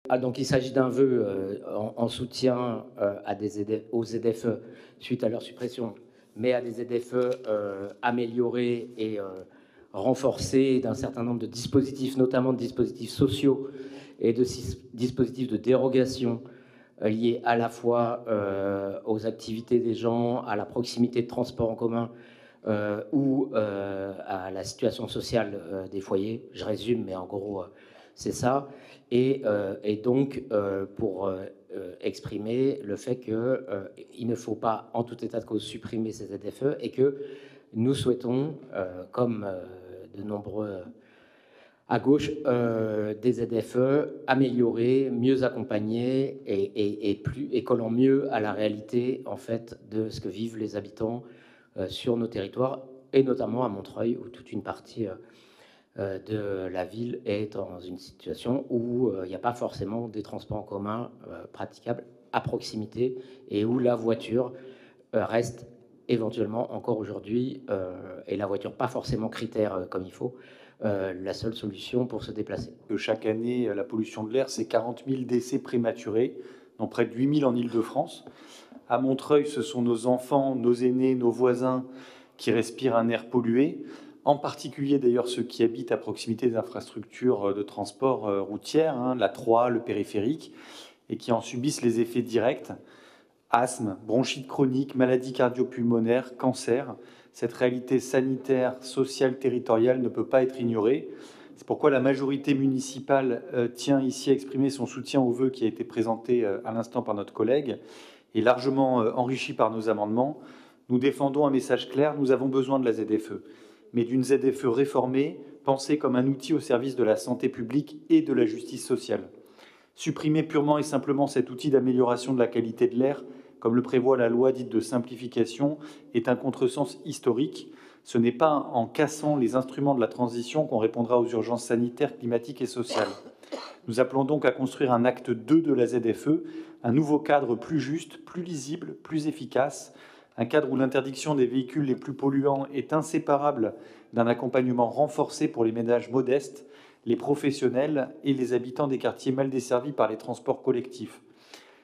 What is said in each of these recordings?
Donc il s'agit d'un vœu en soutien aux ZFE suite à leur suppression, mais à des ZFE améliorés et renforcés d'un certain nombre de dispositifs, notamment de dispositifs sociaux et de dispositifs de dérogation liés à la fois aux activités des gens, à la proximité de transport en commun ou à la situation sociale des foyers. Je résume, mais en gros, c'est ça. Et donc, pour exprimer le fait qu'il ne faut pas, en tout état de cause, supprimer ces ZFE et que nous souhaitons, comme de nombreux à gauche, des ZFE améliorés, mieux accompagnés et collant mieux à la réalité en fait, de ce que vivent les habitants sur nos territoires, et notamment à Montreuil, où toute une partie de la ville est dans une situation où il n'y a pas forcément des transports en commun praticables à proximité et où la voiture reste éventuellement encore aujourd'hui, et la voiture pas forcément critère comme il faut, la seule solution pour se déplacer. Chaque année, la pollution de l'air, c'est 40 000 décès prématurés, dont près de 8 000 en Île-de-France. À Montreuil, ce sont nos enfants, nos aînés, nos voisins qui respirent un air pollué, en particulier d'ailleurs ceux qui habitent à proximité des infrastructures de transport routières, la 3, le périphérique, et qui en subissent les effets directs. Asthme, bronchite chronique, maladies cardio-pulmonaires, cancer. Cette réalité sanitaire, sociale, territoriale ne peut pas être ignorée. C'est pourquoi la majorité municipale tient ici à exprimer son soutien au vœu qui a été présenté à l'instant par notre collègue et largement enrichi par nos amendements. Nous défendons un message clair, nous avons besoin de la ZFE, mais d'une ZFE réformée, pensée comme un outil au service de la santé publique et de la justice sociale. Supprimer purement et simplement cet outil d'amélioration de la qualité de l'air, comme le prévoit la loi dite de simplification, est un contresens historique. Ce n'est pas en cassant les instruments de la transition qu'on répondra aux urgences sanitaires, climatiques et sociales. Nous appelons donc à construire un acte 2 de la ZFE, un nouveau cadre plus juste, plus lisible, plus efficace, un cadre où l'interdiction des véhicules les plus polluants est inséparable d'un accompagnement renforcé pour les ménages modestes, les professionnels et les habitants des quartiers mal desservis par les transports collectifs.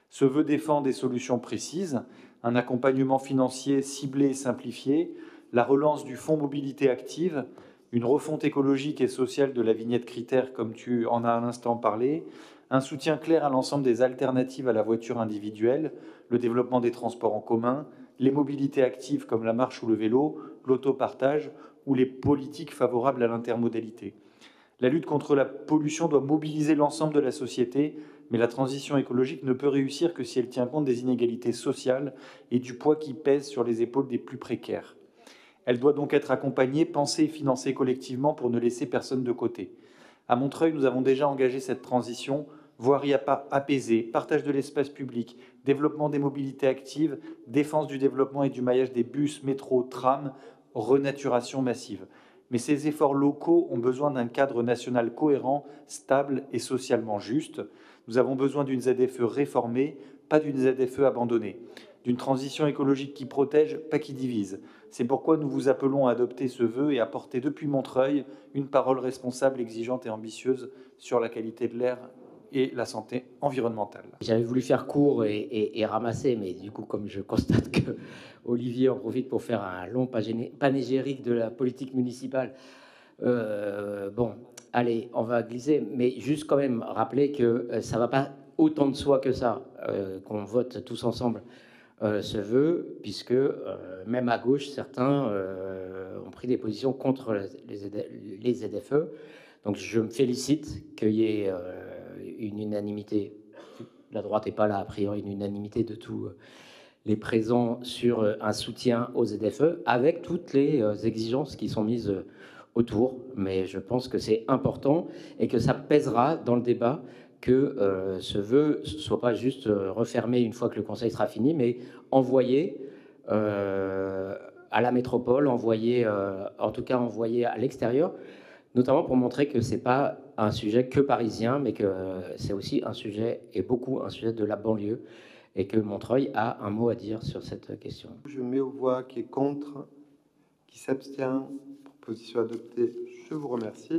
Ce vœu défend des solutions précises, un accompagnement financier ciblé et simplifié, la relance du fonds mobilité active, une refonte écologique et sociale de la vignette critère comme tu en as un instant parlé, un soutien clair à l'ensemble des alternatives à la voiture individuelle, le développement des transports en commun, les mobilités actives comme la marche ou le vélo, l'autopartage ou les politiques favorables à l'intermodalité. La lutte contre la pollution doit mobiliser l'ensemble de la société, mais la transition écologique ne peut réussir que si elle tient compte des inégalités sociales et du poids qui pèse sur les épaules des plus précaires. Elle doit donc être accompagnée, pensée et financée collectivement pour ne laisser personne de côté. À Montreuil, nous avons déjà engagé cette transition, voirie apaisée, partage de l'espace public, développement des mobilités actives, défense du développement et du maillage des bus, métros, trams, renaturation massive. Mais ces efforts locaux ont besoin d'un cadre national cohérent, stable et socialement juste. Nous avons besoin d'une ZFE réformée, pas d'une ZFE abandonnée, d'une transition écologique qui protège, pas qui divise. C'est pourquoi nous vous appelons à adopter ce vœu et à porter depuis Montreuil une parole responsable, exigeante et ambitieuse sur la qualité de l'air et la santé environnementale. J'avais voulu faire court et ramasser, mais du coup, comme je constate que Olivier en profite pour faire un long panégyrique de la politique municipale, bon, allez, on va glisser, mais juste quand même rappeler que ça ne va pas autant de soi que ça qu'on vote tous ensemble ce vœu, puisque même à gauche, certains ont pris des positions contre les ZFE. Donc je me félicite qu'il y ait une unanimité. La droite n'est pas là, a priori, une unanimité de tous les présents sur un soutien aux ZFE, avec toutes les exigences qui sont mises autour. Mais je pense que c'est important et que ça pèsera dans le débat, que ce vœu ne soit pas juste refermé une fois que le Conseil sera fini, mais envoyé à la métropole, envoyé, en tout cas envoyé à l'extérieur, notamment pour montrer que ce n'est pas un sujet que parisien, mais que c'est aussi un sujet, et beaucoup un sujet de la banlieue, et que Montreuil a un mot à dire sur cette question. Je mets aux voix qui est contre, qui s'abstient. Proposition adoptée. Je vous remercie.